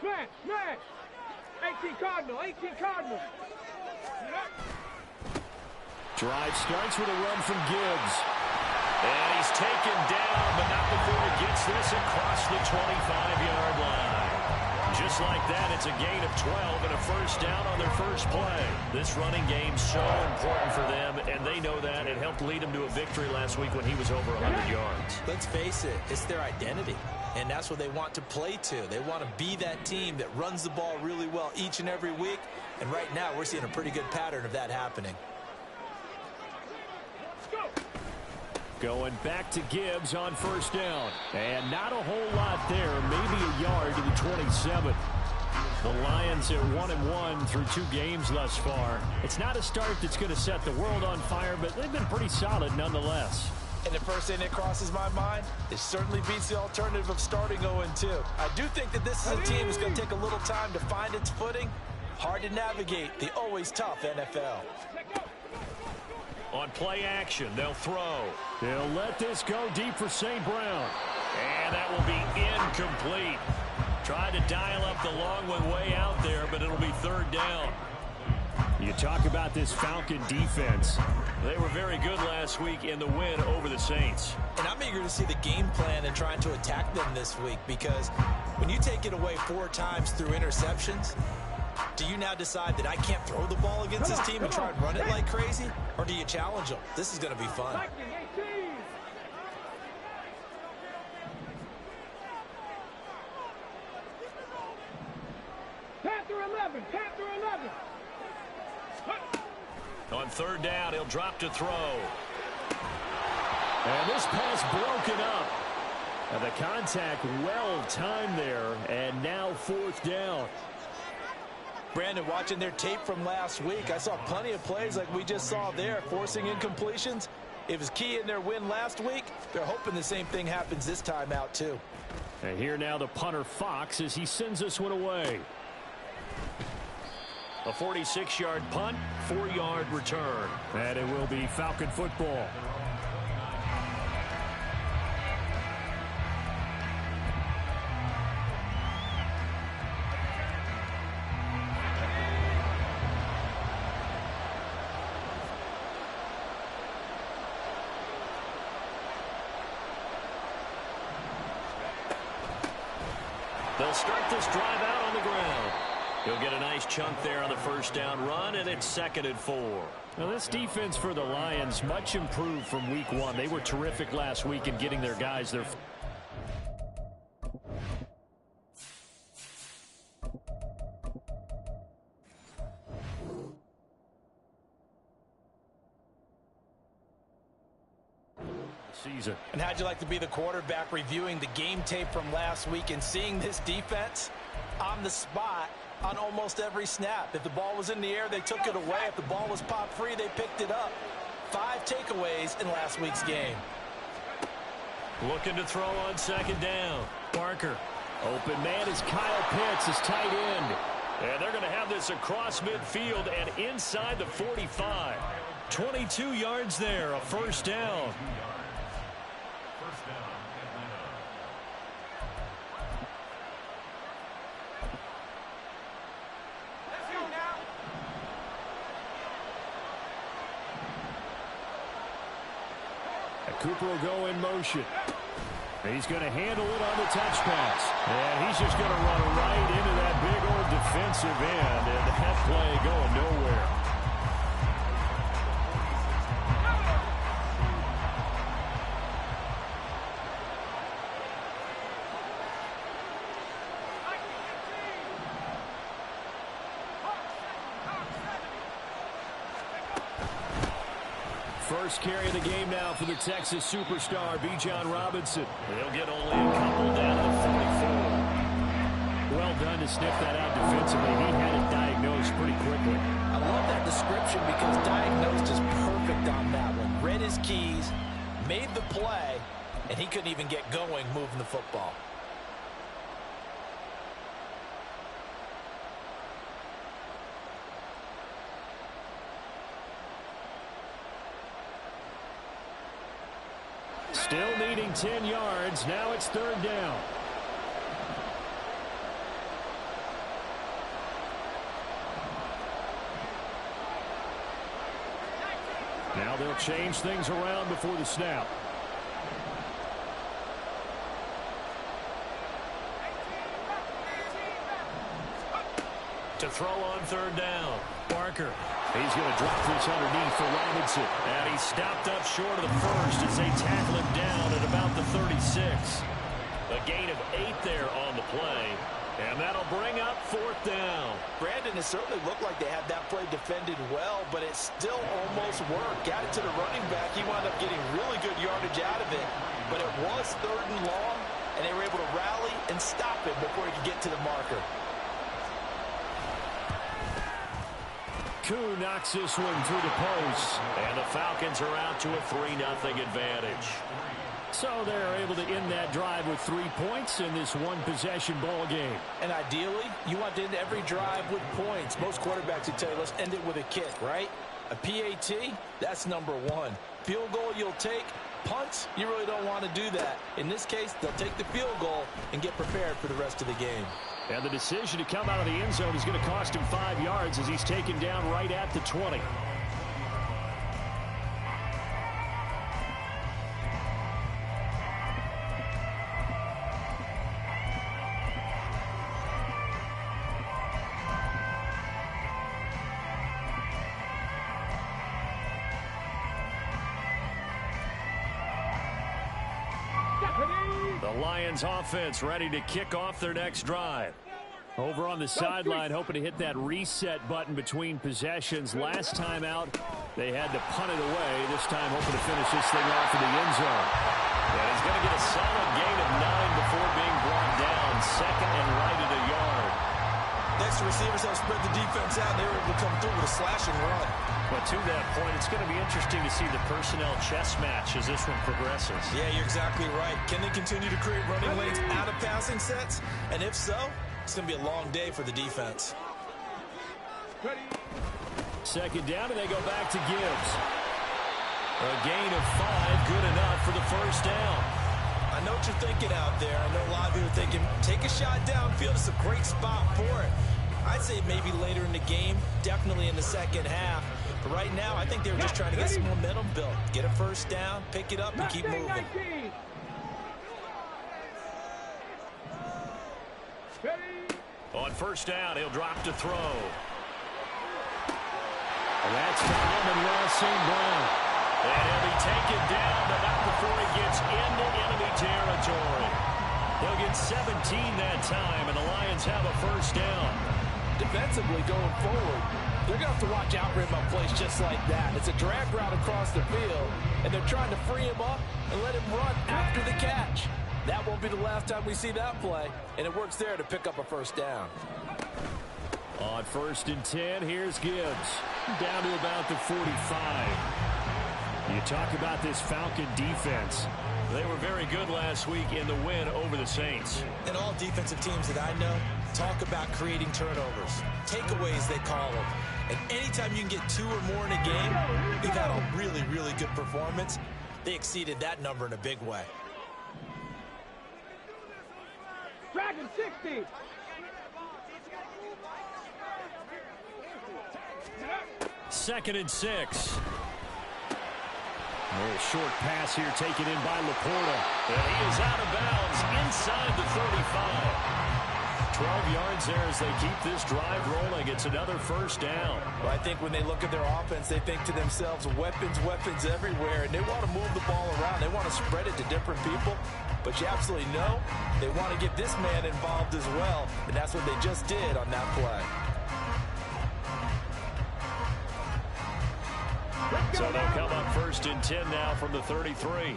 Smash, smash. 18 Cardinal, 18 Cardinal. Drive starts with a run from Gibbs. And he's taken down, but not before he gets this across the 25-yard line. Just like that, it's a gain of 12 and a first down on their first play. This running game's so important for them, and they know that. It helped lead them to a victory last week when he was over 100 yards. Let's face it, it's their identity, and that's what they want to play to. They want to be that team that runs the ball really well each and every week, and right now we're seeing a pretty good pattern of that happening. Going back to Gibbs on first down. And not a whole lot there. Maybe a yard to the 27. The Lions at 1-1 through 2 games thus far. It's not a start that's going to set the world on fire, but they've been pretty solid nonetheless. And the first thing that crosses my mind, it certainly beats the alternative of starting 0-2. I do think that this is a team that's going to take a little time to find its footing. Hard to navigate the always tough NFL. On play action, they'll throw. They'll let this go deep for St. Brown. And that will be incomplete. Tried to dial up the long one way out there, but it'll be third down. You talk about this Falcon defense. They were very good last week in the win over the Saints. And I'm eager to see the game plan and trying to attack them this week, because when you take it away 4 times through interceptions, do you now decide that I can't throw the ball against this team and try and run it like crazy? Or do you challenge them? This is going to be fun. Panther 11, Panther 11. On third down, he'll drop to throw. And this pass broken up. And the contact well timed there. And now fourth down. Brandon, watching their tape from last week, I saw plenty of plays like we just saw there, forcing incompletions. It was key in their win last week. They're hoping the same thing happens this time out, too. And here now the punter Fox as he sends this one away. A 46-yard punt, 4-yard return. And it will be Falcon football. They'll start this drive out on the ground. He'll get a nice chunk there on the first down run, and it's 2nd and 4. Now, this defense for the Lions, much improved from week 1. They were terrific last week in getting their guys their season. And how'd you like to be the quarterback reviewing the game tape from last week and seeing this defense on the spot on almost every snap? If the ball was in the air, they took it away. If the ball was popped free, they picked it up. 5 takeaways in last week's game. Looking to throw on second down. Parker. Open man is Kyle Pitts, his tight end. And they're going to have this across midfield and inside the 45. 22 yards there, a first down. Cooper will go in motion. He's going to handle it on the touch pass. And he's just going to run right into that big old defensive end. And that play going nowhere. First carry of the game now for the Texas superstar, Bijan Robinson. They'll get only a couple down to the 44. Well done to sniff that out defensively. He had it diagnosed pretty quickly. I love that description because diagnosed is perfect on that one. Read his keys, made the play, and he couldn't even get going moving the football. Still needing 10 yards. Now it's third down. Now they'll change things around before the snap. To throw on third down. Parker. He's going to drop this underneath for Robinson. And he's stopped up short of the first as they tackle him down at about the 36. A gain of 8 there on the play. And that'll bring up fourth down. Brandon, it certainly looked like they had that play defended well, but it still almost worked. Got it to the running back. He wound up getting really good yardage out of it. But it was third and long, and they were able to rally and stop it before he could get to the marker. Koo knocks this one through the post. And the Falcons are out to a 3-0 advantage. So they're able to end that drive with 3 points in this one-possession ball game. And ideally, you want to end every drive with points. Most quarterbacks would tell you, let's end it with a kick, right? A PAT, that's number 1. Field goal you'll take. Punts, you really don't want to do that. In this case, they'll take the field goal and get prepared for the rest of the game. And the decision to come out of the end zone is going to cost him 5 yards as he's taken down right at the 20. The Lions offense ready to kick off their next drive. Over on the sideline, hoping to hit that reset button between possessions. Last time out, they had to punt it away. This time, hoping to finish this thing off in the end zone. And he's going to get a solid gain of 9 before being brought down. Second and right at a yard. Next, receivers have spread the defense out. They were able to come through with a slash and run. But to that point, it's going to be interesting to see the personnel chess match as this one progresses. Yeah, you're exactly right. Can they continue to create running lanes out of passing sets? And if so, it's going to be a long day for the defense. Second down, and they go back to Gibbs. A gain of 5, good enough for the first down. I know what you're thinking out there. I know a lot of you are thinking, take a shot downfield. It's a great spot for it. I'd say maybe later in the game, definitely in the second half. But right now, I think they were just trying to get some momentum built. Get a first down, pick it up, and keep moving. On first down, he'll drop to throw. And that's Amon-Ra St. Brown. And he'll be taken down, but not before he gets into enemy territory. They'll get 17 that time, and the Lions have a first down. Defensively going forward, they're going to have to watch out for him on plays just like that. It's a drag route across the field, and they're trying to free him up and let him run after the catch. That won't be the last time we see that play, and it works there to pick up a first down. On first and 10, here's Gibbs. Down to about the 45. You talk about this Falcon defense. They were very good last week in the win over the Saints. And all defensive teams that I know talk about creating turnovers. Takeaways, they call them. And anytime you can get 2 or more in a game, you've had a really, really good performance. They exceeded that number in a big way. Dragon 60. Second and 6. A little short pass here taken in by Laporta. And he is out of bounds inside the 35. 12 yards there as they keep this drive rolling. It's another first down. Well, I think when they look at their offense, they think to themselves, weapons, weapons everywhere. And they want to move the ball around. They want to spread it to different people. But you absolutely know they want to get this man involved as well. And that's what they just did on that play. So they'll come up first and 10 now from the 33.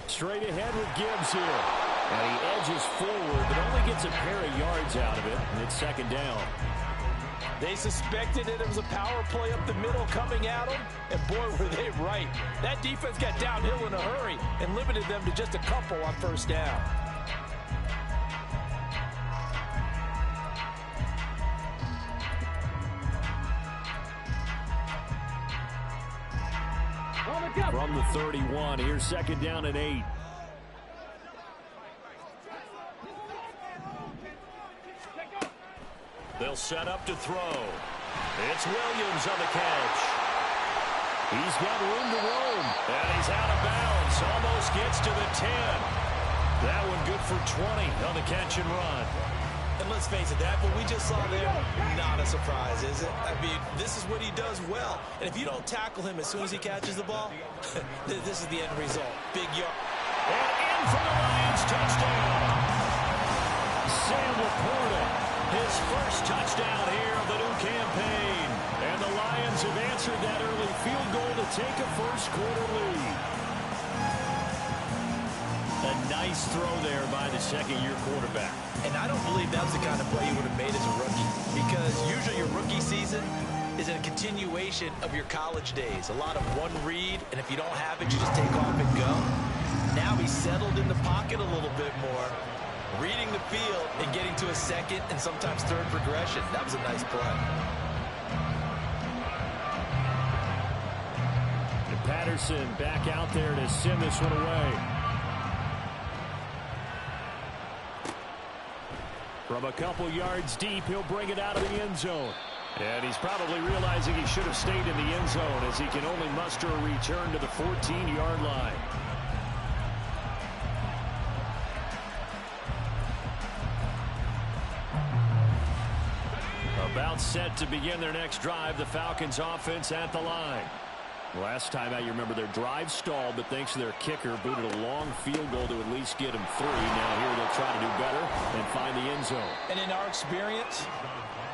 Straight ahead with Gibbs here. And he edges forward, but only gets a pair of yards out of it. And it's second down. They suspected it was a power play up the middle coming at them. And boy, were they right. That defense got downhill in a hurry and limited them to just a couple on first down. From the 31, here's second down and 8. They'll set up to throw. It's Williams on the catch. He's got room to roam. And he's out of bounds. Almost gets to the 10. That one good for 20 on the catch and run. And let's face it, that what we just saw there, not a surprise, is it? I mean, this is what he does well. And if you don't tackle him as soon as he catches the ball, this is the end result. Big yard. And in for the Lions, touchdown. Sam Laporta, his first touchdown here of the new campaign. And the Lions have answered that early field goal to take a first-quarter lead. A nice throw there by the second-year quarterback. And I don't believe that's the kind of play he would have made as a rookie, because usually your rookie season is a continuation of your college days. A lot of one read, and if you don't have it, you just take off and go. Now he's settled in the pocket a little bit more, reading the field and getting to a second and sometimes third progression. That was a nice play. And Patterson back out there to send this one away. From a couple yards deep, he'll bring it out of the end zone. And he's probably realizing he should have stayed in the end zone, as he can only muster a return to the 14-yard line. About set to begin their next drive, the Falcons offense at the line. Last time out, you remember their drive stalled, but thanks to their kicker, booted a long field goal to at least get them 3. Now here they'll try to do better and find the end zone. And in our experience,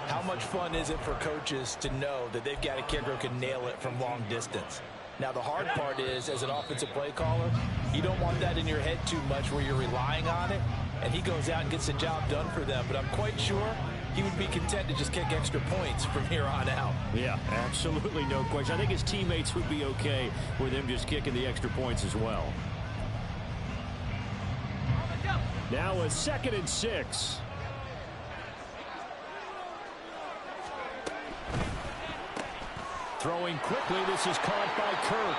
how much fun is it for coaches to know that they've got a kicker who can nail it from long distance? Now, the hard part is, as an offensive play caller, you don't want that in your head too much where you're relying on it, and he goes out and gets the job done for them. But I'm quite sure he would be content to just kick extra points from here on out. Yeah, absolutely no question. I think his teammates would be okay with him just kicking the extra points as well. Now a 2nd and 6. Throwing quickly, this is caught by Kirk.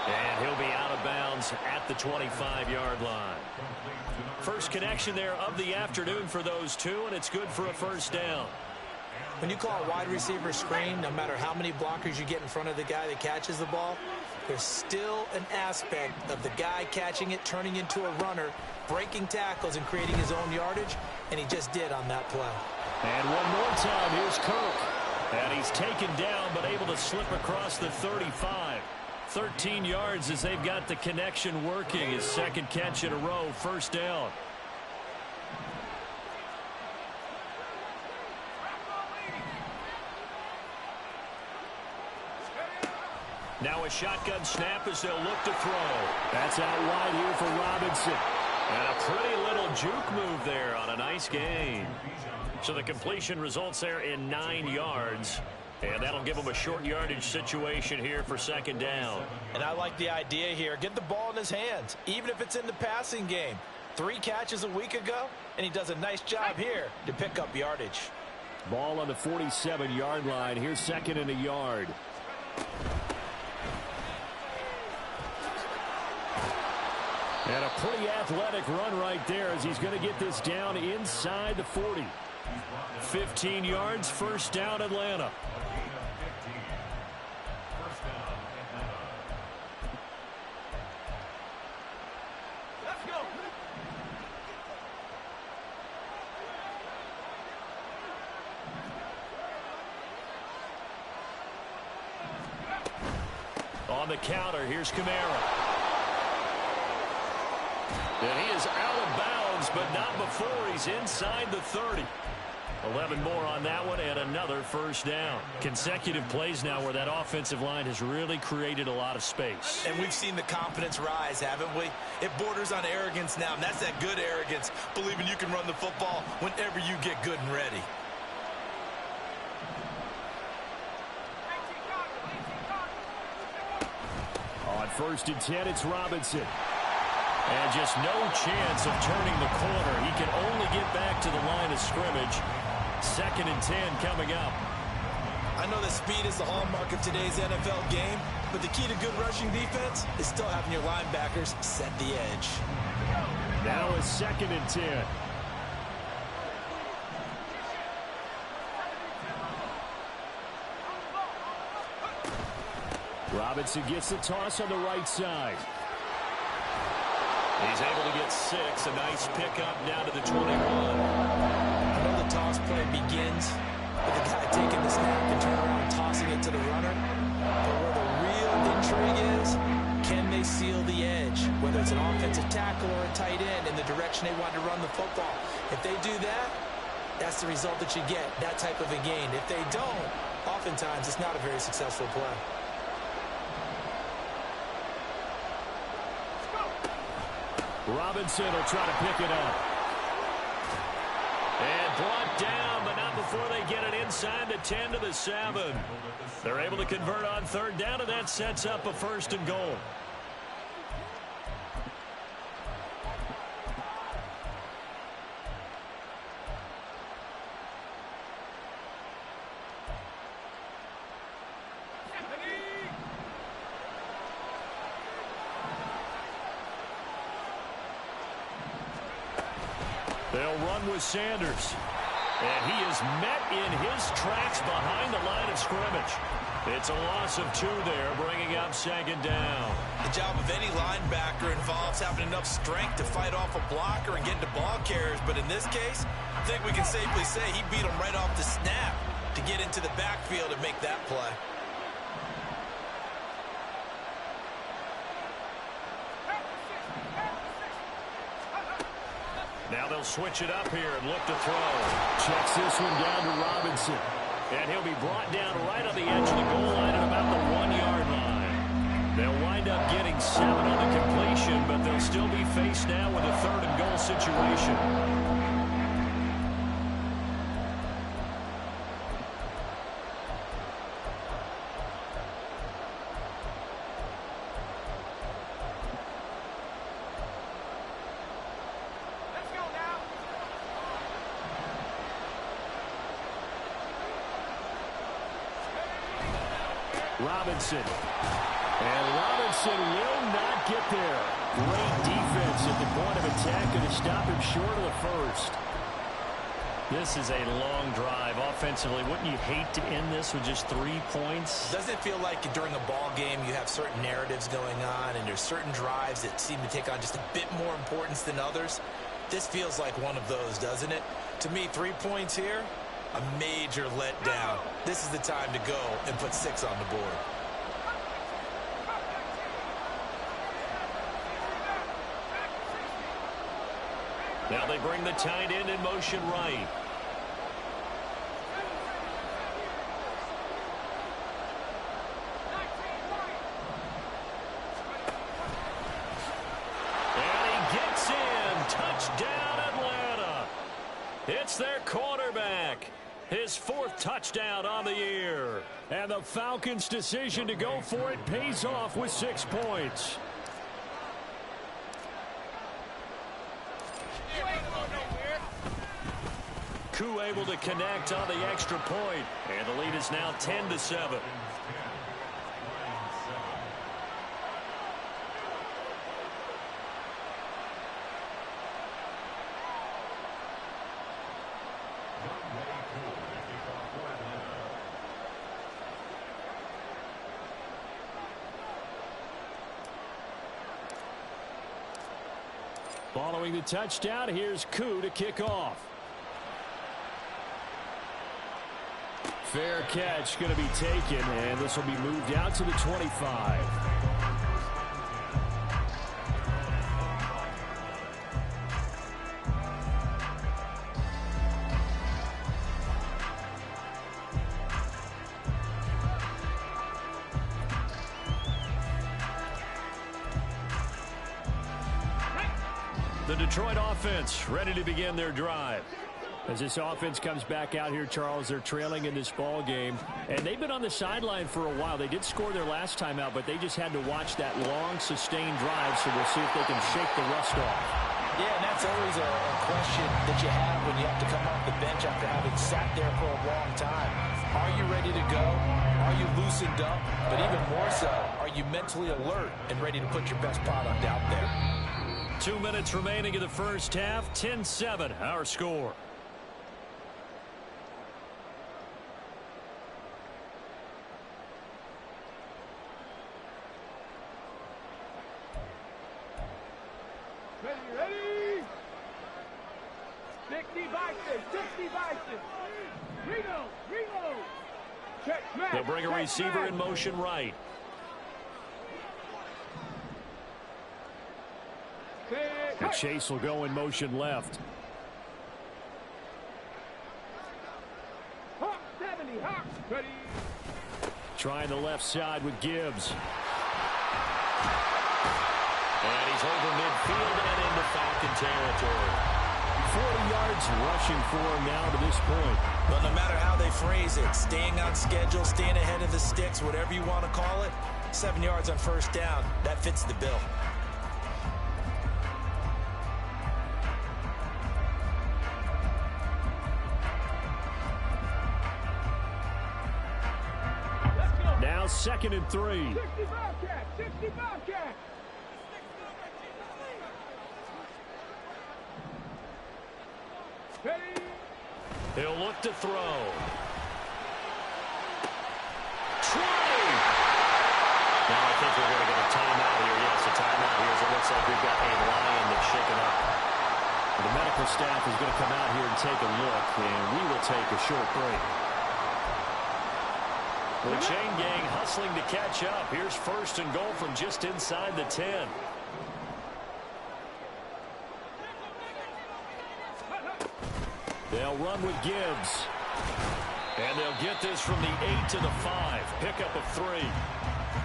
And he'll be out of bounds at the 25-yard line. First connection there of the afternoon for those two, and it's good for a first down. When you call a wide receiver screen, no matter how many blockers you get in front of the guy that catches the ball, there's still an aspect of the guy catching it, turning into a runner, breaking tackles and creating his own yardage, and he just did on that play. And one more time, here's Kirk. And he's taken down, but able to slip across the 35. 13 yards as they've got the connection working. His second catch in a row, first down. Now a shotgun snap as they'll look to throw. That's out wide here for Robinson. And a pretty little juke move there on a nice gain. So the completion results there in 9 yards. And that'll give him a short yardage situation here for second down. And I like the idea here. Get the ball in his hands, even if it's in the passing game. 3 catches a week ago, and he does a nice job here to pick up yardage. Ball on the 47-yard line. Here's 2nd and a yard. And a pretty athletic run right there as he's going to get this down inside the 40. 15 yards, first down, Atlanta. On the counter, here's Kamara. And he is out of bounds, but not before he's inside the 30. 11 more on that one, and another first down. Consecutive plays now where that offensive line has really created a lot of space. And we've seen the confidence rise, haven't we? It borders on arrogance now, and that's that good arrogance, believing you can run the football whenever you get good and ready. On 1st and 10, it's Robinson. And just no chance of turning the corner. He can only get back to the line of scrimmage. 2nd and 10 coming up. I know that speed is the hallmark of today's NFL game, but the key to good rushing defense is still having your linebackers set the edge. Now a 2nd and 10. Robinson gets the toss on the right side. He's able to get 6. A nice pickup down to the 21. I know the toss play begins with the guy taking the snap and turning around and tossing it to the runner. But where the real intrigue is, can they seal the edge? Whether it's an offensive tackle or a tight end in the direction they want to run the football. If they do that, that's the result that you get, that type of a gain. If they don't, oftentimes it's not a very successful play. Robinson will try to pick it up. And brought down, but not before they get it inside the 10 to the 7. They're able to convert on third down, and that sets up a 1st and goal. They'll run with Sanders. And he is met in his tracks behind the line of scrimmage. It's a loss of 2 there, bringing up 2nd down. The job of any linebacker involves having enough strength to fight off a blocker and get into ball carriers. But in this case, I think we can safely say he beat him right off the snap to get into the backfield and make that play. Now they'll switch it up here and look to throw. Checks this one down to Robinson. And he'll be brought down right on the edge of the goal line at about the 1-yard line. They'll wind up getting 7 on the completion, but they'll still be faced now with a 3rd and goal situation. Robinson. And Robinson will not get there. Great defense at the point of attack, going to stop him short of the 1st. This is a long drive offensively. Wouldn't you hate to end this with just 3 points? Doesn't it feel like during a ball game you have certain narratives going on and there's certain drives that seem to take on just a bit more importance than others? This feels like one of those, doesn't it? To me, 3 points here, a major letdown. This is the time to go and put 6 on the board. Now they bring the tight end in motion right. And he gets in. Touchdown, Atlanta. It's their quarterback. His 4th touchdown on the year. And the Falcons' decision to go for it pays off with 6 points. Koo able to connect on the extra point. And the lead is now 10-7. Following the touchdown, here's Koo to kick off. Fair catch going to be taken, and this will be moved out to the 25. The Detroit offense ready to begin their drive. As this offense comes back out here, Charles, they're trailing in this ball game. And they've been on the sideline for a while. They did score their last time out, but they just had to watch that long, sustained drive, so we'll see if they can shake the rust off. Yeah, and that's always a question that you have when you have to come off the bench after having sat there for a long time. Are you ready to go? Are you loosened up? But even more so, are you mentally alert and ready to put your best product out there? 2 minutes remaining in the first half. 10-7, our score. Ready. 60 Bison. 60 Bison. Reload. Check smash. They'll bring a receiver in motion right. The chase will go in motion left. Hawk 70. Hawk. Ready. Trying the left side with Gibbs. And he's over midfield and into Falcon territory. 40 yards rushing for him now to this point. But no matter how they phrase it, staying on schedule, staying ahead of the sticks, whatever you want to call it, 7 yards on first down, that fits the bill. Now 2nd and 3. 60 Bobcat. 60 Bobcat. Ready. He'll look to throw. 20. Now I think we're going to get a timeout here. Yes, a timeout here as it looks like we've got a Lion that's shaken up. The medical staff is going to come out here and take a look, and we will take a short break. The chain gang hustling to catch up. Here's 1st and goal from just inside the 10. They'll run with Gibbs. And they'll get this from the 8 to the 5. Pickup of 3.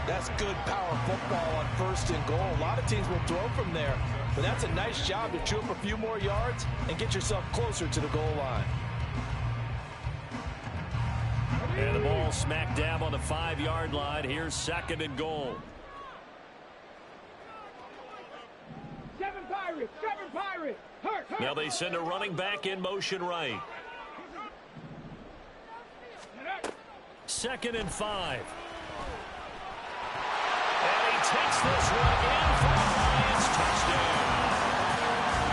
That's good power football on 1st and goal. A lot of teams will throw from there, but that's a nice job to chew up a few more yards and get yourself closer to the goal line. And the ball smack dab on the 5-yard line. Here's 2nd and goal. 7 Pirates. 7 Pirates. Hurt. Now they send a running back in motion right. 2nd and 5. And he takes this one in for the Lions touchdown.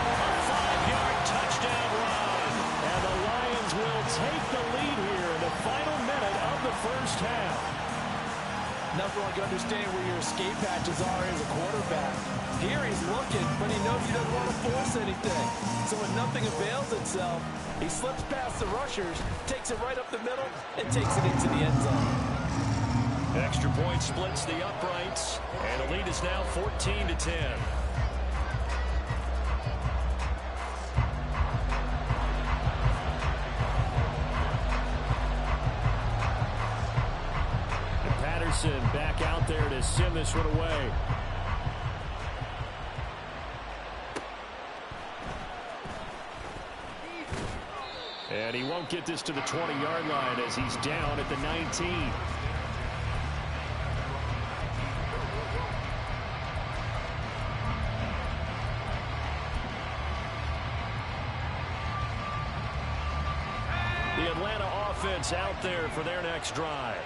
A 5-yard touchdown run. And the Lions will take the lead here in the final minute of the first half. Nothing like understanding where your escape hatches are as a quarterback. Here he's looking, but he knows he doesn't want to force anything. So when nothing avails itself, he slips past the rushers, takes it right up the middle, and takes it into the end zone. Extra point splits the uprights, and the lead is now 14-10. Patterson back out there to send this one away. And he won't get this to the 20-yard line as he's down at the 19. The Atlanta offense out there for their next drive.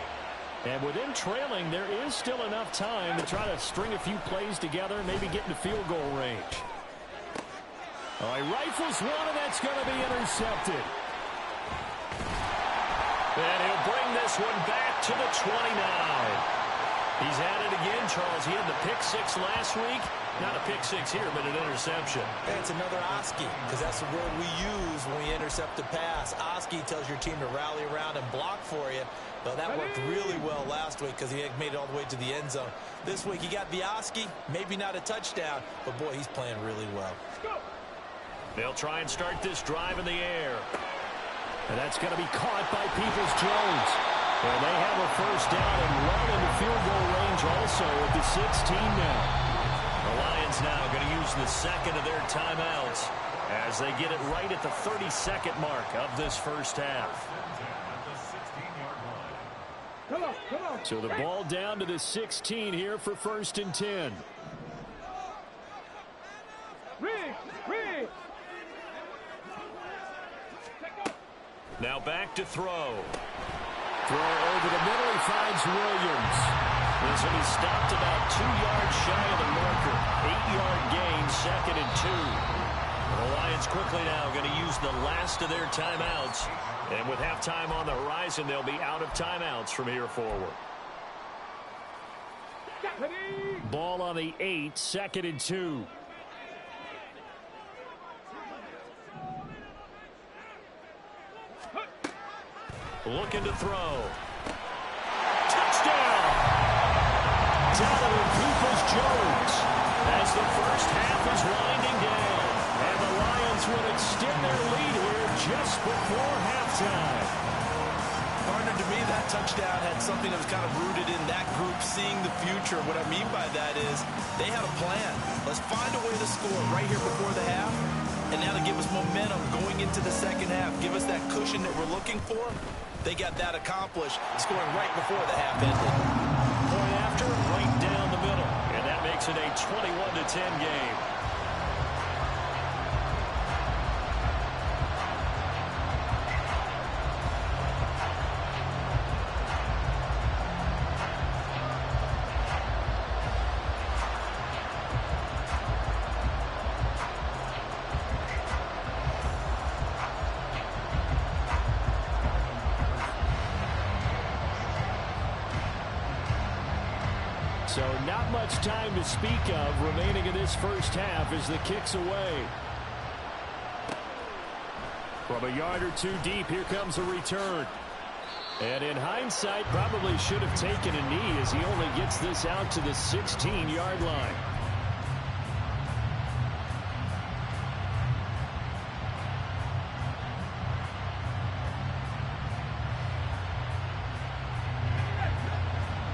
And with them trailing, there is still enough time to try to string a few plays together and maybe get into field goal range. All right, rifles one, and that's going to be intercepted. And he'll bring this one back to the 29. He's at it again, Charles. He had the pick 6 last week. Not a pick 6 here, but an interception. And it's another Oski, because that's the word we use when we intercept a pass. Oski tells your team to rally around and block for you. But that worked really well last week because he had made it all the way to the end zone. This week he got the Oski, maybe not a touchdown, but boy, he's playing really well. They'll try and start this drive in the air. And that's going to be caught by Peoples-Jones. And they have a first down and run into field goal range also at the 16 now. The Lions now going to use the second of their timeouts as they get it right at the 32nd mark of this first half. Come on. So the ball down to the 16 here for 1st and 10. Rig. Now back to throw. Throw over the middle, he finds Williams. This will be stopped about 2 yards shy of the marker. 8-yard gain, 2nd and 2. The Lions quickly now going to use the last of their timeouts. And with halftime on the horizon, they'll be out of timeouts from here forward. Ball on the 8, 2nd and 2. Looking to throw. Touchdown! Donovan Peoples-Jones as the first half is winding down. And the Lions would extend their lead here just before halftime. Partner, to me, that touchdown had something that was kind of rooted in that group seeing the future. What I mean by that is they had a plan. Let's find a way to score right here before the half. And now to give us momentum going into the second half, give us that cushion that we're looking for. They got that accomplished, scoring right before the half ended. Point after, right down the middle. And that makes it a 21-10 game. So not much time to speak of remaining in this first half as the kick's away. From a yard or two deep, here comes a return. And in hindsight, probably should have taken a knee as he only gets this out to the 16-yard line.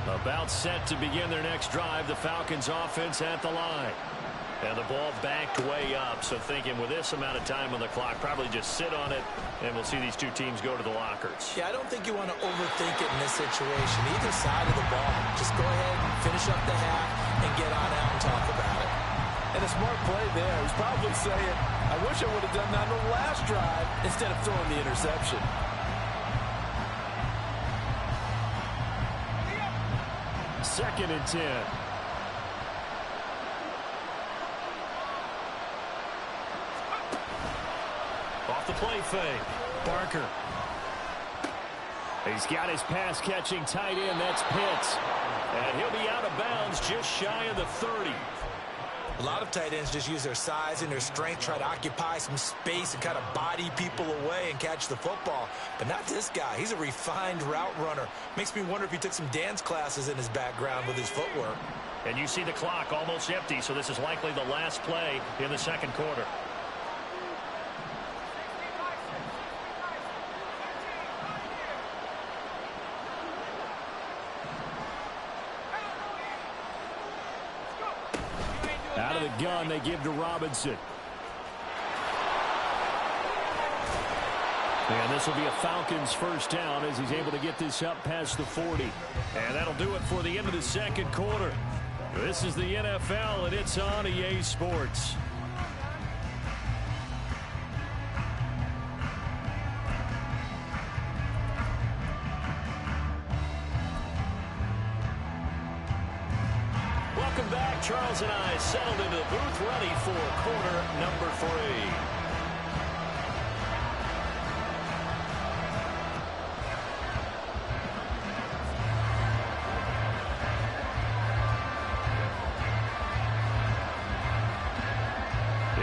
About set to begin their next drive, the Falcons offense at the line. And the ball backed way up, so thinking with this amount of time on the clock, probably just sit on it, and we'll see these two teams go to the lockers. Yeah, I don't think you want to overthink it in this situation. Either side of the ball, just go ahead and finish up the half and get on out and talk about it. And a smart play there. He's probably saying, I wish I would have done that on the last drive instead of throwing the interception. Second and 10. Off the play fake. Barker. He's got his pass-catching tight end. That's Pitts. And he'll be out of bounds just shy of the 30. A lot of tight ends just use their size and their strength, try to occupy some space and kind of body people away and catch the football. But not this guy. He's a refined route runner. Makes me wonder if he took some dance classes in his background with his footwork. And you see the clock almost empty, so this is likely the last play in the second quarter. Out of the gun, they give to Robinson. And this will be a Falcons first down as he's able to get this up past the 40. And that'll do it for the end of the second quarter. This is the NFL, and it's on EA Sports. Welcome back. Charles and I settled into the booth, ready for quarter number 3.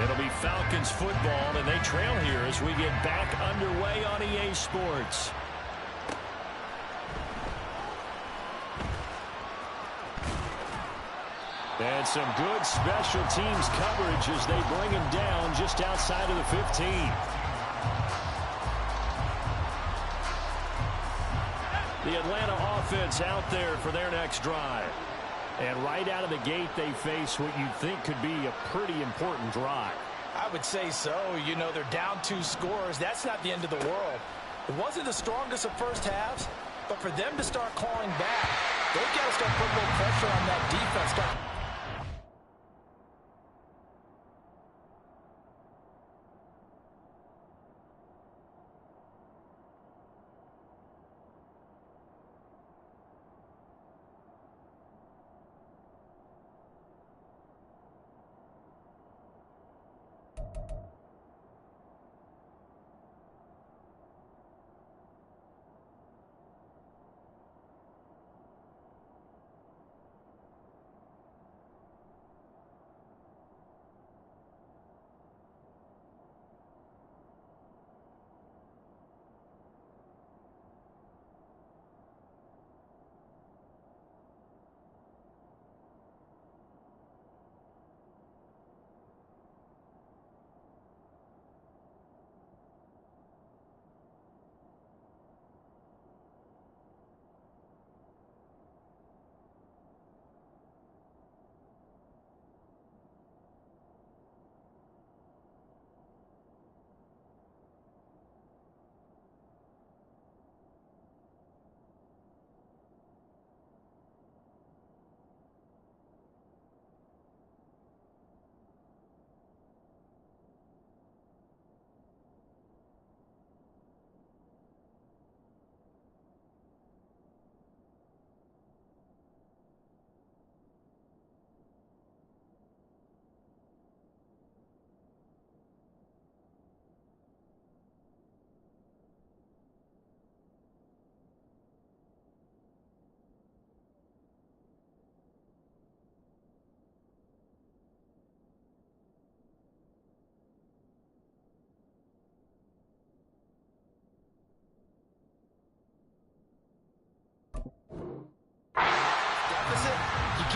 It'll be Falcons football, and they trail here as we get back underway on EA Sports. And some good special teams coverage as they bring him down just outside of the 15. The Atlanta offense out there for their next drive. And right out of the gate, they face what you'd think could be a pretty important drive. I would say so. You know, they're down 2 scores. That's not the end of the world. It wasn't the strongest of first halves, but for them to start clawing back, they've got to start putting a little pressure on that defense.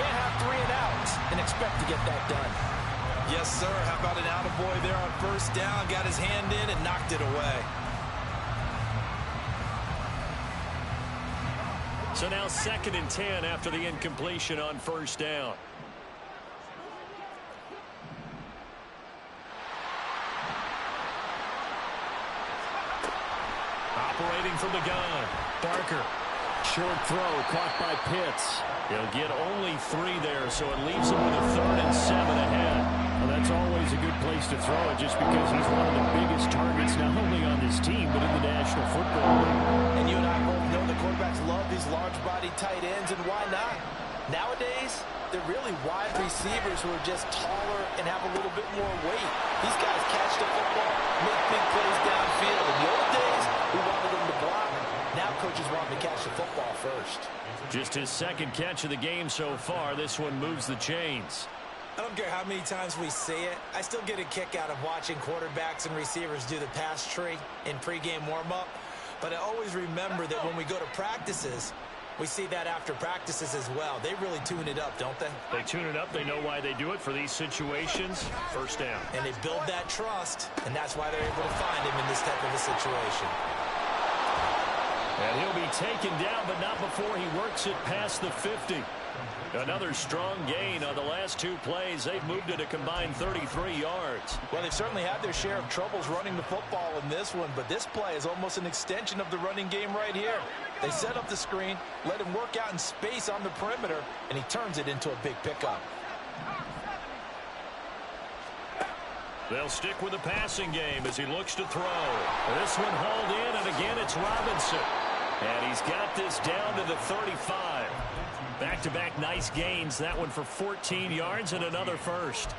can't have 3 and outs and expect to get that done. Yes, sir. How about an attaboy there on first down? Got his hand in and knocked it away. So now 2nd and 10 after the incompletion on first down. Operating from the gun, Barker. Short throw caught by Pitts. He'll get only 3 there, so it leaves him with a 3rd and 7 ahead. Well, that's always a good place to throw it just because he's one of the biggest targets not only on this team but in the National Football League. And you and I both know the quarterbacks love these large-body tight ends, and why not? Nowadays, they're really wide receivers who are just taller and have a little bit more weight. These guys catch the football, make big plays downfield. In the old days, we wanted them to block. Now coaches want them to catch the football first. Just his 2nd catch of the game so far. This one moves the chains. I don't care how many times we see it. I still get a kick out of watching quarterbacks and receivers do the pass tree in pregame warm-up. But I always remember that when we go to practices, we see that after practices as well. They really tune it up, don't they? They tune it up. They know why they do it for these situations. First down. And they build that trust, and that's why they're able to find him in this type of a situation. And he'll be taken down, but not before he works it past the 50. Another strong gain on the last 2 plays. They've moved it a combined 33 yards. Well, they've certainly had their share of troubles running the football in this one, but this play is almost an extension of the running game right here. They set up the screen, let him work out in space on the perimeter, and he turns it into a big pickup. They'll stick with the passing game as he looks to throw. This one hauled in, and again it's Robinson. And he's got this down to the 35. Back-to-back nice gains. That one for 14 yards and another first.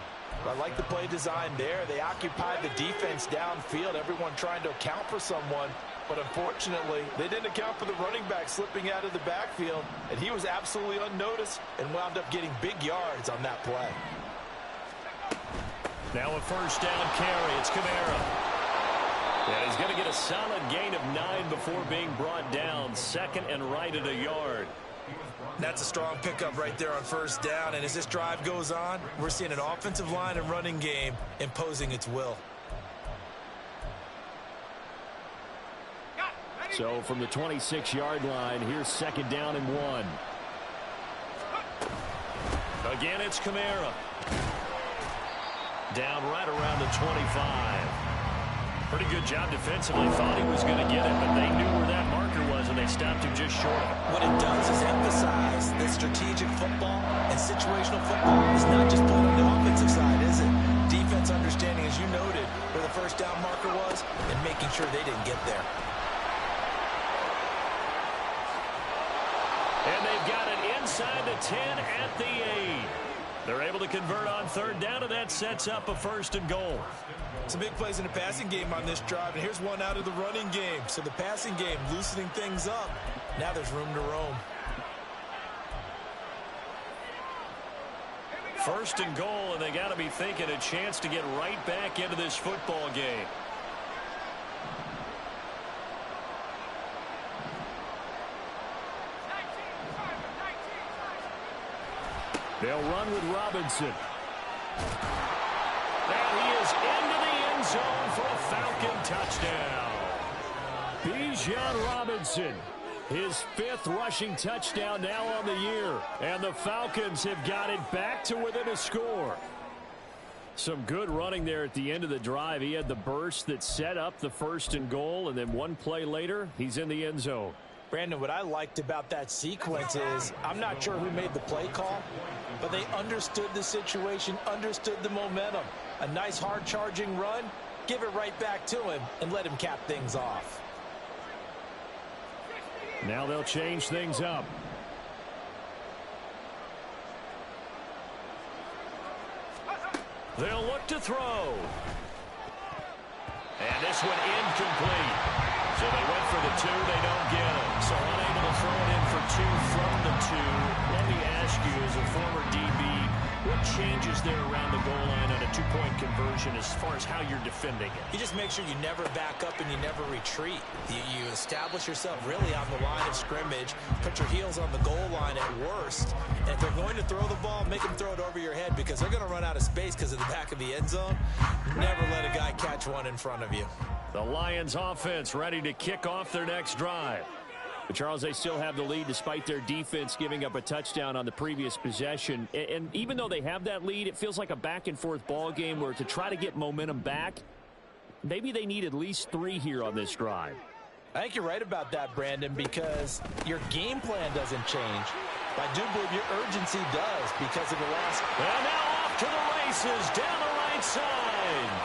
I like the play design there. They occupied the defense downfield, everyone trying to account for someone. But unfortunately, they didn't account for the running back slipping out of the backfield. And he was absolutely unnoticed and wound up getting big yards on that play. Now a first down carry. It's Kamara. And he's going to get a solid gain of 9 before being brought down. 2nd and right at a yard. That's a strong pickup right there on first down. And as this drive goes on, we're seeing an offensive line and running game imposing its will. So from the 26-yard line, here's 2nd down and 1. Again, it's Kamara. Down right around the 25. Pretty good job defensively. Thought he was going to get it, but they knew where that marker was, and they stopped him just short of it. What it does is emphasize that strategic football and situational football is not just played on the offensive side, is it? Defense understanding, as you noted, where the first down marker was and making sure they didn't get there. And they've got it inside the 10 at the 8. They're able to convert on 3rd down, and that sets up a 1st and goal. Some big plays in the passing game on this drive, and here's one out of the running game. So the passing game loosening things up. Now there's room to roam. 1st and goal, and they got to be thinking a chance to get right back into this football game. They'll run with Robinson. And he is into the end zone for a Falcon touchdown. Bijan Robinson, his 5th rushing touchdown now on the year. And the Falcons have got it back to within a score. Some good running there at the end of the drive. He had the burst that set up the 1st and goal, and then one play later, he's in the end zone. Brandon, what I liked about that sequence is I'm not sure who made the play call, but they understood the situation, understood the momentum. A nice hard-charging run, give it right back to him, and let him cap things off. Now they'll change things up. They'll look to throw. And this one incomplete. So they went for the 2, they don't get it. So unable to throw it in for 2 from the 2. Let me ask you, as a former DB, What changes there around the goal line on a two-point conversion as far as how you're defending it? You just make sure you never back up and you never retreat. You establish yourself really on the line of scrimmage, put your heels on the goal line at worst, and if they're going to throw the ball, make them throw it over your head because they're going to run out of space because of the back of the end zone. Never let a guy catch one in front of you. The Lions offense ready to kick off their next drive. But Charles, they still have the lead despite their defense giving up a touchdown on the previous possession. And even though they have that lead, it feels like a back-and-forth ball game where to try to get momentum back, maybe they need at least 3 here on this drive. I think you're right about that, Brandon, because your game plan doesn't change. I do believe your urgency does because of the last. And now off to the races down the right side.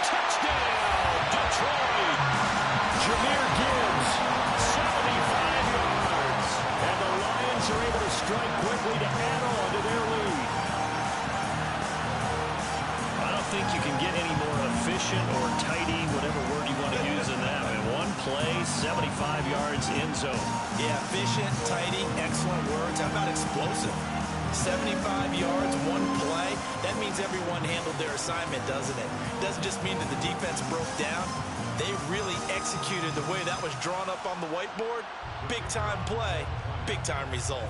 Touchdown, Detroit. Jahmyr Gibbs, 75 yards. And the Lions are able to strike quickly to add on to their lead. I don't think you can get any more efficient or tidy, whatever word you want to use in that. I mean, one play, 75 yards in zone. Yeah, efficient, tidy, excellent words. How about explosive? 75 yards, one play. That means everyone handled their assignment, doesn't it? Doesn't just mean that the defense broke down. They really executed the way that was drawn up on the whiteboard. Big-time play, big-time result.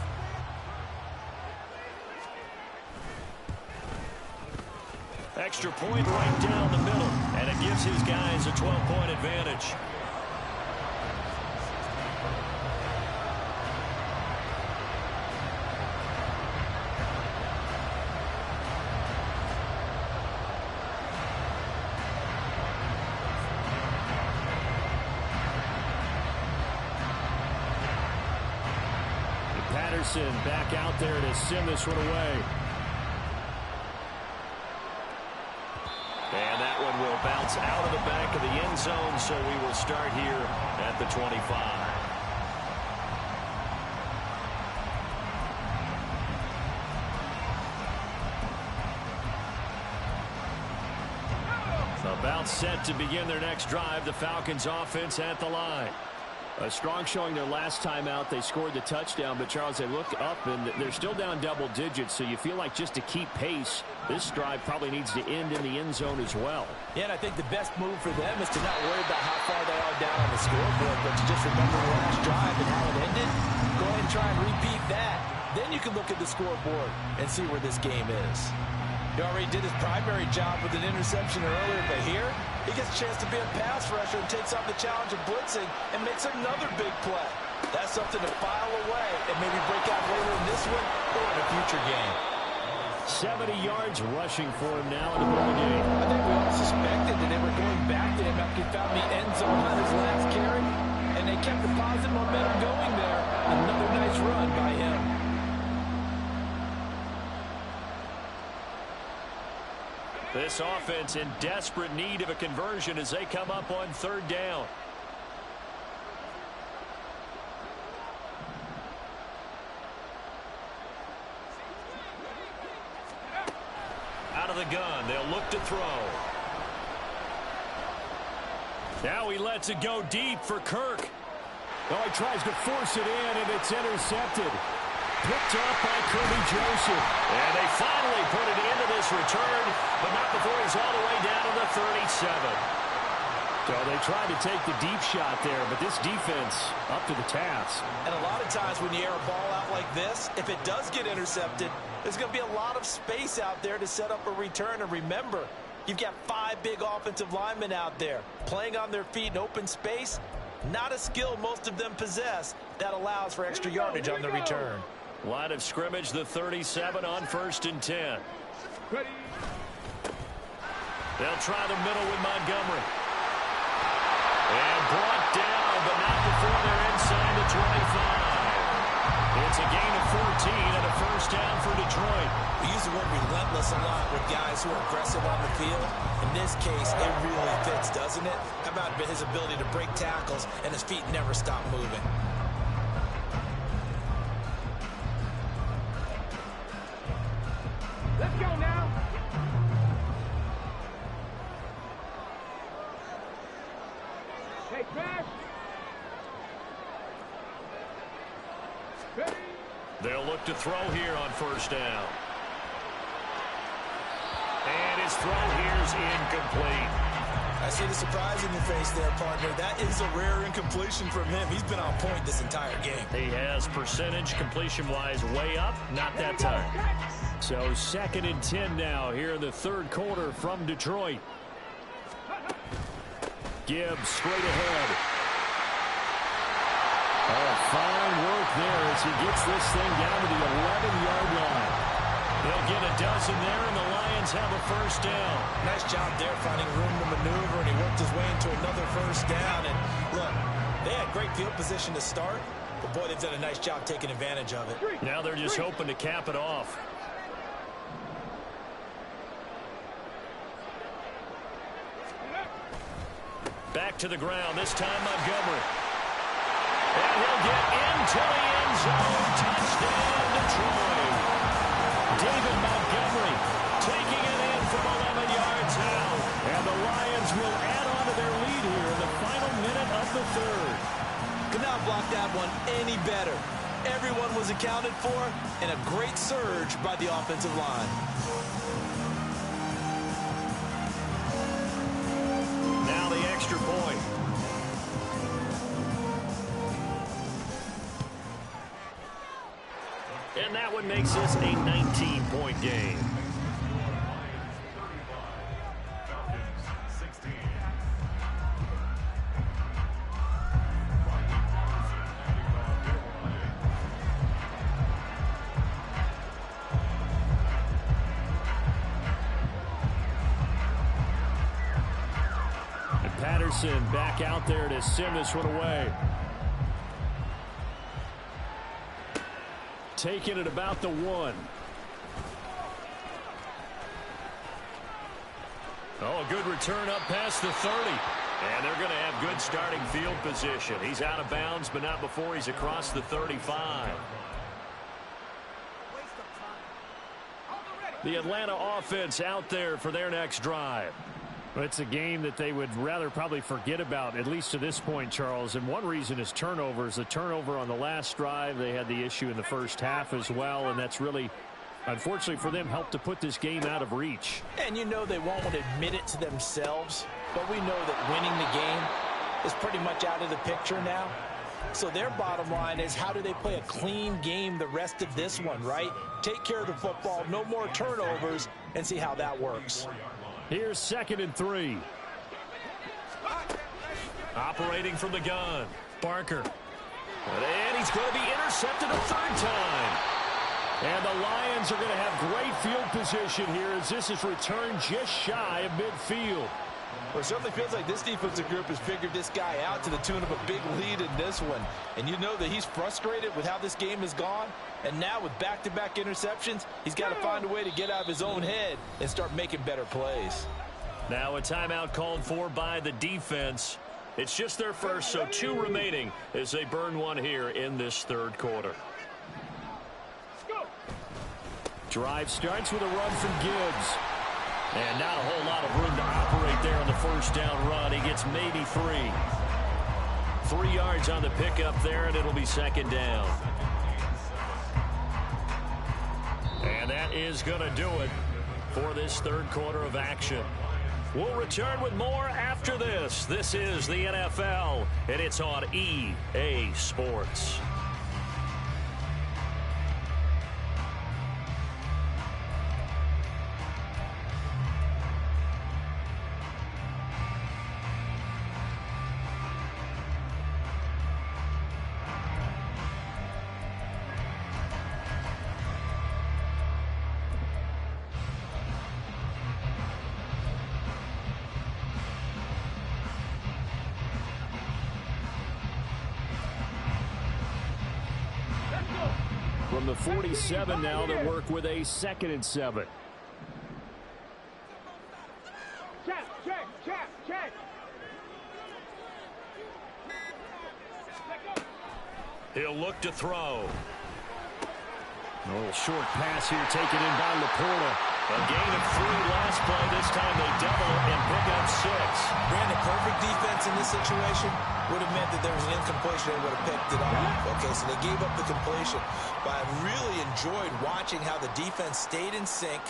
Extra point right down the middle, and it gives his guys a 12-point advantage. Patterson back out there to send this one away. And that one will bounce out of the back of the end zone, so we will start here at the 25. About set to begin their next drive, the Falcons offense at the line. A strong showing their last time out. They scored the touchdown, but Charles, they look up and they're still down double digits, so you feel like just to keep pace, this drive probably needs to end in the end zone as well. Yeah, and I think the best move for them is to not worry about how far they are down on the scoreboard, but to just remember the last drive and how it ended. Go ahead and try and repeat that. Then you can look at the scoreboard and see where this game is. He already did his primary job with an interception earlier, but here he gets a chance to be a pass rusher and takes on the challenge of blitzing and makes another big play. That's something to file away and maybe break out later in this one or in a future game. 70 yards rushing for him now in the ball game. I think we all suspected that they were going back to him after he found the end zone on his last carry, and they kept the positive momentum going there. Another nice run by him. This offense in desperate need of a conversion as they come up on third down. Out of the gun, they'll look to throw. Now he lets it go deep for Kirk. Oh, he tries to force it in, and it's intercepted. Picked up by Kirby Joseph. And they finally put it into this return, but not before he's all the way down to the 37. So they tried to take the deep shot there, but this defense up to the task. And a lot of times when you air a ball out like this, if it does get intercepted, there's going to be a lot of space out there to set up a return. And remember, you've got 5 big offensive linemen out there playing on their feet in open space. Not a skill most of them possess that allows for extra yardage on the return. Line of scrimmage, the 37 on 1st and 10. Ready. They'll try the middle with Montgomery. And brought down, but not before they're inside the 25. It's a gain of 14 and a first down for Detroit. We use the word relentless a lot with guys who are aggressive on the field. In this case, it really fits, doesn't it? How about his ability to break tackles and his feet never stop moving? Let's go now. Hey, crash. Ready. They'll look to throw here on 1st down. his throw here's incomplete. I see the surprise in your face there, partner. That is a rare incompletion from him. He's been on point this entire game. He has percentage completion-wise way up, not that time. So 2nd and 10 now here in the third quarter from Detroit. Gibbs straight ahead. Oh, fine work there as he gets this thing down to the 11-yard line. They'll get a dozen there, and the Lions have a first down. Nice job there finding room to maneuver, and he worked his way into another first down. And look, they had great field position to start, but boy, they've done a nice job taking advantage of it. Now they're just hoping to cap it off. Back to the ground, this time Montgomery. And he'll get into the end zone. Touchdown, Detroit. David Montgomery taking it in from 11 yards out. And the Lions will add on to their lead here in the final minute of the third. Could not block that one any better. Everyone was accounted for, and a great surge by the offensive line. Now the extra point. And that one makes this a 19-point game. And Patterson back out there to send this one away. Taking it about the 1. Oh, a good return up past the 30. And they're going to have good starting field position. He's out of bounds, but not before he's across the 35. The Atlanta offense out there for their next drive. Well, it's a game that they would rather probably forget about, at least to this point, Charles. And one reason is turnovers. The turnover on the last drive, they had the issue in the first half as well, and that's really, unfortunately for them, helped to put this game out of reach. And you know they won't admit it to themselves, but we know that winning the game is pretty much out of the picture now. So their bottom line is, how do they play a clean game the rest of this one, right? Take care of the football, no more turnovers, and see how that works. Here's 2nd and 3. Operating from the gun. Barker. And he's going to be intercepted a third time. And the Lions are going to have great field position here as this is returned just shy of midfield. Well, it certainly feels like this defensive group has figured this guy out to the tune of a big lead in this one. And you know that he's frustrated with how this game has gone. And now with back-to-back interceptions, he's got to find a way to get out of his own head and start making better plays. Now a timeout called for by the defense. It's just their first, so 2 remaining as they burn one here in this third quarter. Drive starts with a run from Gibbs. And not a whole lot of room to operate there on the first down run. He gets maybe 3. 3 yards on the pickup there, and it'll be 2nd down. And that is going to do it for this third quarter of action. We'll return with more after this. This is the NFL, and it's on EA Sports. From the 47 now, they work with a 2nd and 7. Check. He'll look to throw. A little short pass here taken in by Laporta. A gain of 3 last play. This time they double it and pick up 6. Brandon, perfect defense in this situation would have meant that there was an incompletion. They would have picked it up. Okay, so they gave up the completion. But I really enjoyed watching how the defense stayed in sync,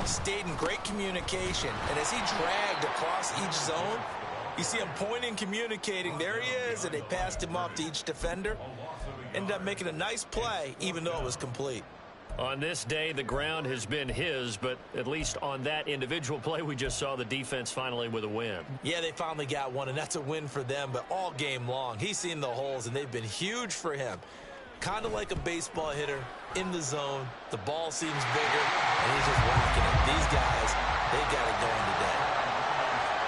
stayed in great communication. And as he dragged across each zone, you see him pointing, communicating. There he is, and they passed him off to each defender. Ended up making a nice play, even though it was complete. On this day, the ground has been his, but at least on that individual play, we just saw the defense finally with a win. Yeah, they finally got one, and that's a win for them, but all game long, he's seen the holes, and they've been huge for him. Kind of like a baseball hitter in the zone. The ball seems bigger, and he's just whacking it. These guys, they got it going today.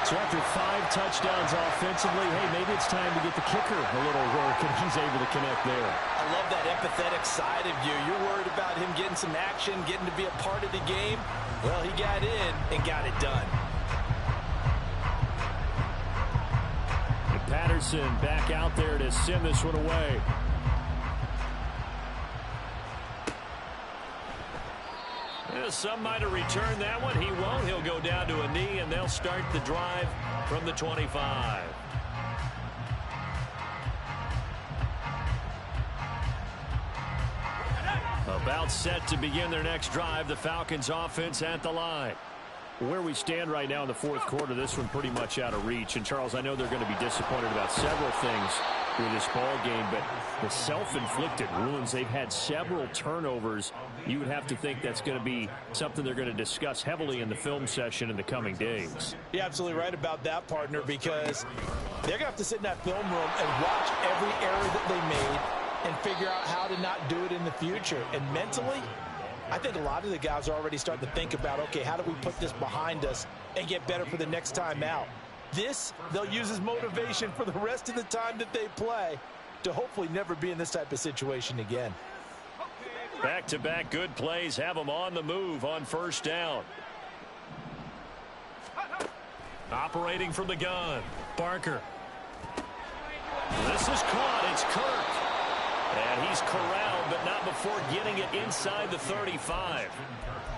So after 5 touchdowns offensively, hey, maybe it's time to get the kicker a little work, and he's able to connect there. I love that empathetic side of you. You're worried about him getting some action, getting to be a part of the game. Well, he got in and got it done. And Patterson back out there to send this one away. Some might have returned that one. He won't. He'll go down to a knee, and they'll start the drive from the 25. About set to begin their next drive. The Falcons offense at the line. Where we stand right now in the fourth quarter, this one pretty much out of reach. And, Charles, I know they're going to be disappointed about several things with this ball game, but the self-inflicted wounds, they've had several turnovers. You would have to think that's going to be something they're going to discuss heavily in the film session in the coming days. You're absolutely right about that, partner, because they're going to have to sit in that film room and watch every error that they made and figure out how to not do it in the future. And mentally, I think a lot of the guys are already starting to think about, okay, how do we put this behind us and get better for the next time out? This, they'll use as motivation for the rest of the time that they play to hopefully never be in this type of situation again. Back-to-back good plays have them on the move on first down. Operating from the gun, Barker. This is caught. It's Kirk. And he's corralled, but not before getting it inside the 35.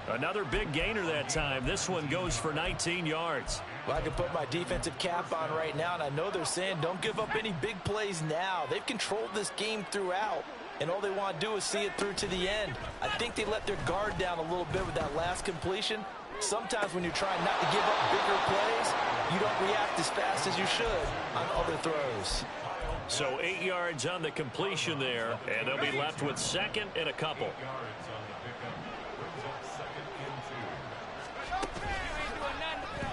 Another big gainer that time. This one goes for 19 yards. Well, I can put my defensive cap on right now, and I know they're saying don't give up any big plays now. They've controlled this game throughout, and all they want to do is see it through to the end. I think they let their guard down a little bit with that last completion. Sometimes when you're trying not to give up bigger plays, you don't react as fast as you should on other throws. So 8 yards on the completion there, and they'll be left with second and a couple.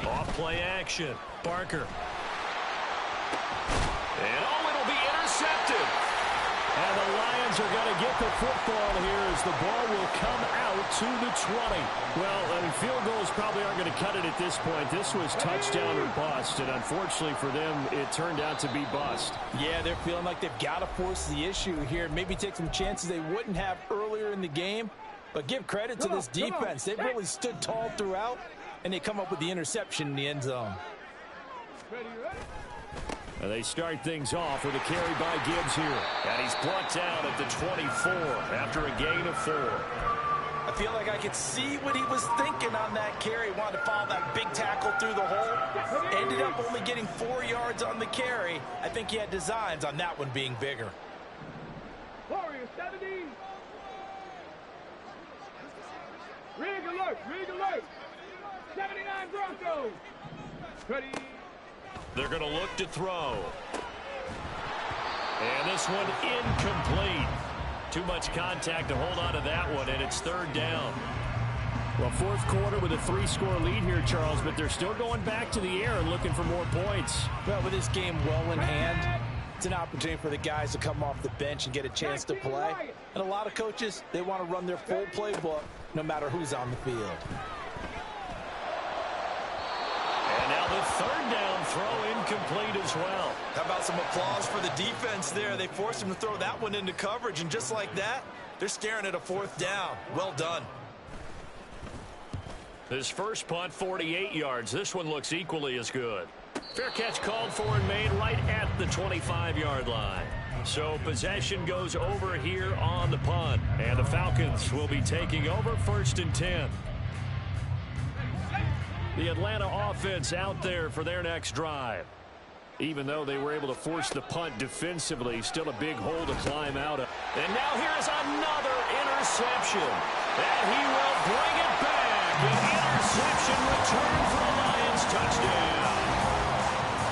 Off play action. Barker. And it'll be intercepted. And the Lions are going to get the football here as the ball will come out to the 20. Well, I mean, field goals probably aren't going to cut it at this point. This was touchdown or bust, and unfortunately for them, it turned out to be bust. Yeah, they're feeling like they've got to force the issue here. Maybe take some chances they wouldn't have earlier in the game. But give credit to this defense. They've really stood tall throughout, and they come up with the interception in the end zone. And they start things off with a carry by Gibbs here. And he's brought down at the 24 after a gain of 4. I feel like I could see what he was thinking on that carry. Wanted to follow that big tackle through the hole. Ended up only getting 4 yards on the carry. I think he had designs on that one being bigger. Warriors 70. Rig alert, rig alert. 79 Broncos. Ready. They're going to look to throw. And this one incomplete. Too much contact to hold on to that one, and it's third down. Well, fourth quarter with a 3-score lead here, Charles, but they're still going back to the air and looking for more points. Well, with this game well in hand, it's an opportunity for the guys to come off the bench and get a chance to play. And a lot of coaches, they want to run their full playbook no matter who's on the field. And now the third down throw incomplete as well. How about some applause for the defense there? They forced him to throw that one into coverage, and just like that, they're staring at a fourth down. Well done. His first punt, 48 yards. This one looks equally as good. Fair catch called for and made right at the 25-yard line. So possession goes over here on the punt. And the Falcons will be taking over 1st and 10. The Atlanta offense out there for their next drive. Even though they were able to force the punt defensively, still a big hole to climb out of. And now here's another interception. And he will bring it back. The interception return for a Lions touchdown.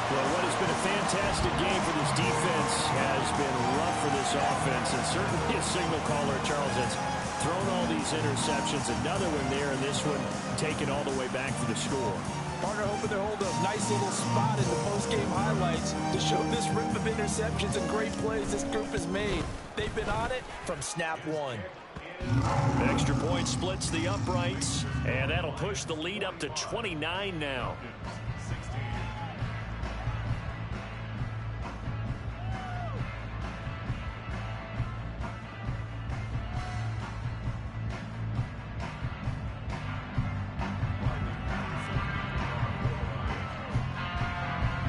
Well, what has been a fantastic game for this defense has been rough for this offense, and certainly a signal caller, Charles, that's thrown all these interceptions. Another one there, and this one taken all the way back for the score. Partner hoping to hold a nice little spot in the post-game highlights to show this rip of interceptions and great plays this group has made. They've been on it from snap one. Extra point splits the uprights, and that'll push the lead up to 29 now.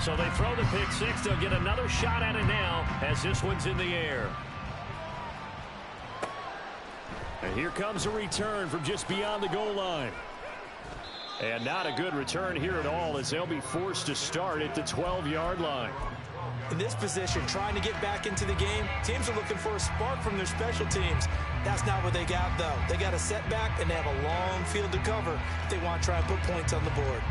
So they throw the pick six. They'll get another shot at it now as this one's in the air. And here comes a return from just beyond the goal line. And not a good return here at all, as they'll be forced to start at the 12-yard line. In this position, trying to get back into the game, teams are looking for a spark from their special teams. That's not what they got, though. They got a setback, and they have a long field to cover if they want to try and put points on the board.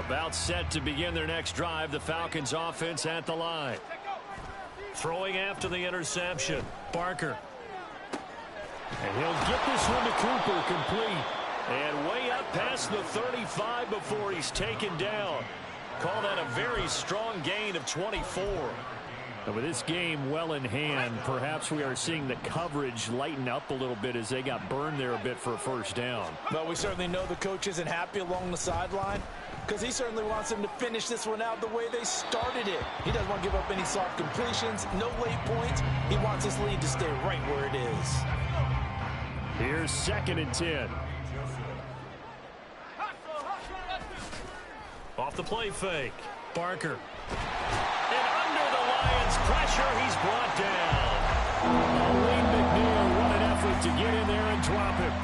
About set to begin their next drive, the Falcons offense at the line. Throwing after the interception, Barker. And he'll get this one to Cooper, complete. And way up past the 35 before he's taken down. Call that a very strong gain of 24. And with this game well in hand, perhaps we are seeing the coverage lighten up a little bit as they got burned there a bit for a first down. But we certainly know the coach isn't happy along the sideline, because he certainly wants them to finish this one out the way they started it. He doesn't want to give up any soft completions, no late points. He wants his lead to stay right where it is. Here's 2nd and 10. Off the play fake, Barker. And under the Lions' pressure, he's brought down. Wayne McNeil, what an effort to get in there and drop him.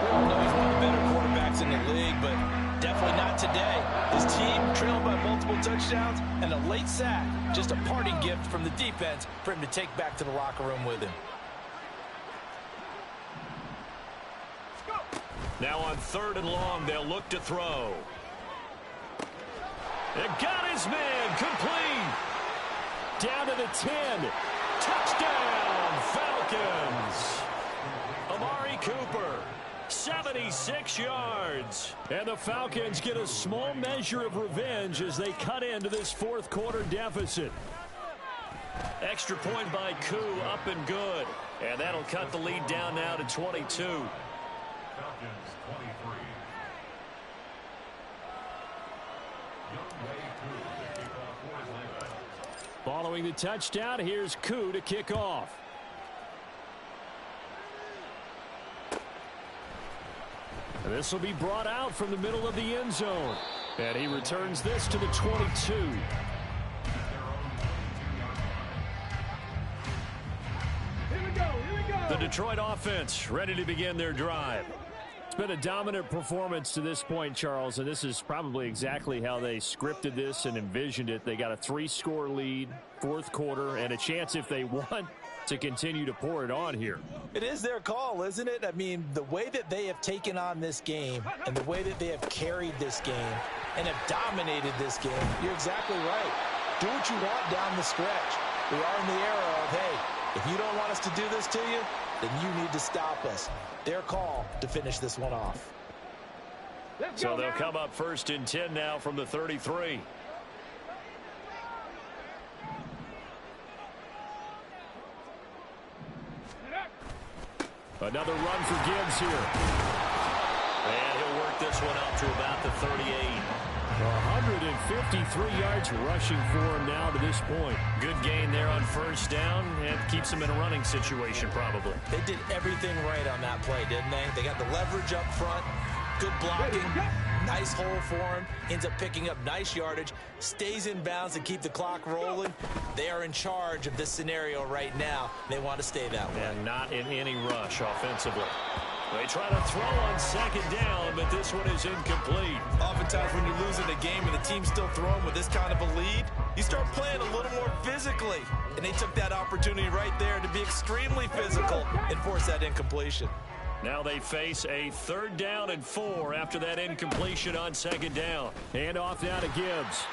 I know he's one of the better quarterbacks in the league, but definitely not today. His team trailed by multiple touchdowns and a late sack. Just a parting gift from the defense for him to take back to the locker room with him. Now on 3rd and long, they'll look to throw. And got his man, complete. Down to the 10. Touchdown, Falcons. Amari Cooper, 76 yards. And the Falcons get a small measure of revenge as they cut into this 4th quarter deficit. Extra point by Koo, up and good. And that'll cut the lead down now to 22. Following the touchdown, here's Koo to kick off. And this will be brought out from the middle of the end zone. And he returns this to the 22. Here we go. The Detroit offense ready to begin their drive. It's been a dominant performance to this point, Charles, and this is probably exactly how they scripted this and envisioned it. They got a 3-score lead, 4th quarter, and a chance, if they want, to continue to pour it on here. It is their call, isn't it? I mean, the way that they have taken on this game and the way that they have carried this game and have dominated this game, you're exactly right. Do what you want down the stretch. We are in the era of, hey, if you don't want us to do this to you, then you need to stop us. Their call to finish this one off. So they'll come up 1st and 10 now from the 33. Another run for Gibbs here. And he'll work this one up to about the 38. 153 yards rushing for him now to this point. Good gain there on 1st down, and keeps him in a running situation probably. They did everything right on that play, didn't they? They got the leverage up front, good blocking, nice hole for him, ends up picking up nice yardage, stays in bounds to keep the clock rolling. They are in charge of this scenario right now. They want to stay that way. And not in any rush offensively. They try to throw on 2nd down, but this one is incomplete. Oftentimes when you're losing a game and the team's still throwing with this kind of a lead, you start playing a little more physically. and they took that opportunity right there to be extremely physical and force that incompletion. Now they face a 3rd down and 4 after that incompletion on 2nd down. And off now to Gibbs.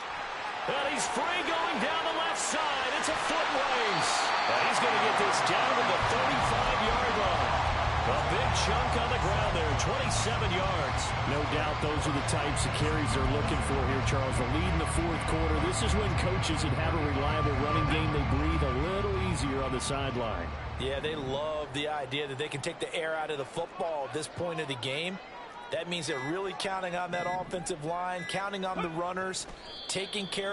And he's free going down the left side. It's a foot race. And he's going to get this down to the 35-yard line. A big chunk on the ground there, 27 yards. No doubt those are the types of carries they're looking for here, Charles. The lead in the 4th quarter. This is when coaches that have a reliable running game, they breathe a little easier on the sideline. Yeah, they love the idea that they can take the air out of the football at this point of the game. That means they're really counting on that offensive line, counting on the runners, taking care of